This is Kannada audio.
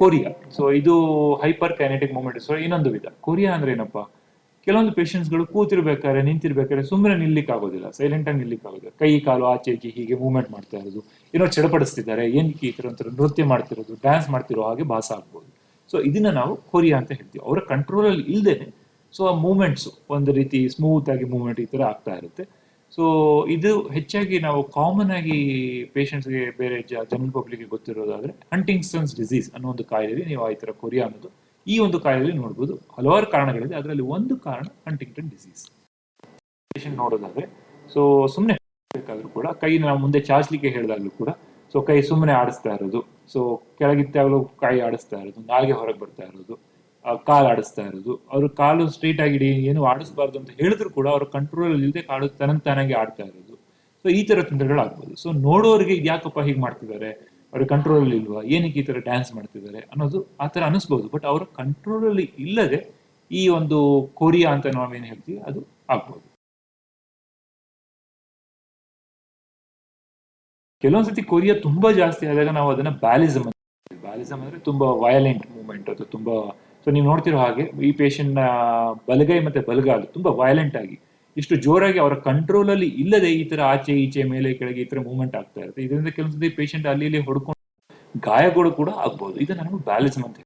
ಕೊರಿಯಾ. ಸೊ ಇದು ಹೈಪರ್ ಕೈನೆಟಿಕ್ ಮೂವ್ಮೆಂಟ್. ಸೊ ಇನ್ನೊಂದು ವಿಧ. ಕೊರಿಯಾ ಅಂದ್ರೆ ಏನಪ್ಪಾ, ಕೆಲವೊಂದು ಪೇಷಂಟ್ಸ್ಗಳು ಕೂತಿರ್ಬೇಕಾದ್ರೆ ನಿಂತಿರ್ಬೇಕಾದ್ರೆ ಸುಮ್ಮನೆ ನಿಲ್ಲಿಕ್ ಆಗೋದಿಲ್ಲ, ಸೈಲೆಂಟ್ ಆಗಿ ನಿಲ್ಲಿಕ್ ಆಗೋದಿಲ್ಲ, ಕೈ ಕಾಲು ಆಚೆ ಈಚೆ ಹೀಗೆ ಮೂವ್ಮೆಂಟ್ ಮಾಡ್ತಾ ಇರೋದು, ಏನೋ ಚಡಪಡಿಸ್ತಿದ್ದಾರೆ, ಏನಕ್ಕೆ ಈ ತರ ಒಂಥರ ನೃತ್ಯ ಮಾಡ್ತಿರೋದು, ಡ್ಯಾನ್ಸ್ ಮಾಡ್ತಿರೋ ಹಾಗೆ ಭಾಸ ಆಗ್ಬೋದು. ಸೊ ಇದನ್ನ ನಾವು ಕೊರಿಯಾ ಅಂತ ಹೇಳ್ತೀವಿ. ಅವರ ಕಂಟ್ರೋಲ್ ಅಲ್ಲಿ ಇಲ್ದೇನೆ ಸೊ ಆ ಮೂವ್ಮೆಂಟ್ಸ್ ಒಂದು ರೀತಿ ಸ್ಮೂತ್ ಆಗಿ ಮೂವ್ಮೆಂಟ್ ಈ ತರ ಆಗ್ತಾ ಇರುತ್ತೆ. ಸೊ ಇದು ಹೆಚ್ಚಾಗಿ ನಾವು ಕಾಮನ್ ಆಗಿ ಪೇಷಂಟ್ಸ್ಗೆ ಬೇರೆ ಜನರಲ್ ಪಬ್ಲಿಕ್ಗೆ ಗೊತ್ತಿರೋದಾದ್ರೆ ಹಂಟಿಂಗ್ಟನ್ಸ್ ಡಿಸೀಸ್ ಅನ್ನೋ ಒಂದು ಕಾಯಿಲೆಗೆ ನೀವು ಈ ತರ ಕೊರಿಯಾ ಅನ್ನೋದು ಈ ಒಂದು ಕಾಯಿಲೆಯಲ್ಲಿ ನೋಡ್ಬೋದು. ಹಲವಾರು ಕಾರಣಗಳಿದೆ, ಅದರಲ್ಲಿ ಒಂದು ಕಾರಣ ಹಂಟಿಂಗ್ಟನ್ ಡಿಸೀಸ್. ಪೇಷಂಟ್ ನೋಡೋದಾದ್ರೆ ಸೊ ಸುಮ್ಮನೆ ಬೇಕಾದ್ರೂ ಕೂಡ ಕೈ ನಾವು ಮುಂದೆ ಚಾಚಲಿಕ್ಕೆ ಹೇಳಿದಾಗ್ಲೂ ಕೂಡ ಸೊ ಕೈ ಸುಮ್ಮನೆ ಆಡಿಸ್ತಾ ಇರೋದು, ಸೊ ಕೆಳಗಿತ್ತಾಗಲೂ ಕೈ ಆಡಿಸ್ತಾ ಇರೋದು, ನಾಲ್ಗೆ ಹೊರಗೆ ಬರ್ತಾ ಇರೋದು, ಕಾಲು ಆಡಿಸ್ತಾ ಇರೋದು, ಅವ್ರ ಕಾಲು ಸ್ಟ್ರೈಟ್ ಆಗಿ ಏನು ಆಡಿಸ್ಬಾರ್ದು ಅಂತ ಹೇಳಿದ್ರು ಕೂಡ ಅವ್ರ ಕಂಟ್ರೋಲ್ ಇಲ್ಲದೆ ಕಾಲು ತನಗೆ ಆಡ್ತಾ ಇರೋದು. ಸೊ ಈ ತರ ತೊಂದರೆಗಳಾಗ್ಬೋದು. ಸೊ ನೋಡೋರಿಗೆ ಯಾಕಪ್ಪ ಹೀಗೆ ಮಾಡ್ತಿದ್ದಾರೆ, ಅವ್ರ ಕಂಟ್ರೋಲ್ ಅಲ್ಲಿ ಇಲ್ವಾ, ಏನಕ್ಕೆ ಈ ತರ ಡ್ಯಾನ್ಸ್ ಮಾಡ್ತಿದ್ದಾರೆ ಅನ್ನೋದು ಆ ತರ ಅನಿಸ್ಬೋದು. ಬಟ್ ಅವರ ಕಂಟ್ರೋಲ್ ಅಲ್ಲಿ ಇಲ್ಲದೆ ಈ ಒಂದು ಕೊರಿಯಾ ಅಂತ ನಾವೇನ್ ಹೇಳ್ತೀವಿ ಅದು ಆಗ್ಬೋದು. ಕೆಲವೊಂದ್ಸತಿ ಕೊರಿಯಾ ತುಂಬಾ ಜಾಸ್ತಿ ಆದಾಗ ನಾವು ಅದನ್ನ ಬ್ಯಾಲಿಸಮ್ ಅಂದ್ರೆ ತುಂಬಾ ವಯಲೆಂಟ್ ಮೂವ್ಮೆಂಟ್ ಅದು ತುಂಬಾ. ಸೊ ನೀವು ನೋಡ್ತಿರೋ ಹಾಗೆ ಈ ಪೇಷಂಟ್ ನ ಬಲಗೈ ಮತ್ತೆ ಬಲಗಾಲು ತುಂಬಾ ವಯಲೆಂಟ್ ಆಗಿ ಇಷ್ಟು ಜೋರಾಗಿ ಅವರ ಕಂಟ್ರೋಲ್ ಅಲ್ಲಿ ಇಲ್ಲದೆ ಈ ತರ ಆಚೆ ಈಚೆ ಮೇಲೆ ಕೆಳಗೆ ಈ ತರ ಮೂವ್ಮೆಂಟ್ ಆಗ್ತಾ ಇರುತ್ತೆ. ಇದರಿಂದ ಕೆಲವೊಂದ್ಸತಿ ಪೇಷಂಟ್ ಅಲ್ಲಿ ಇಲ್ಲಿ ಹೊಡ್ಕೊಂಡು ಗಾಯಗಳು ಕೂಡ ಆಗ್ಬಹುದು. ಇದನ್ನ ನಾವು ಬ್ಯಾಲಿಸಮ್ ಅಂತ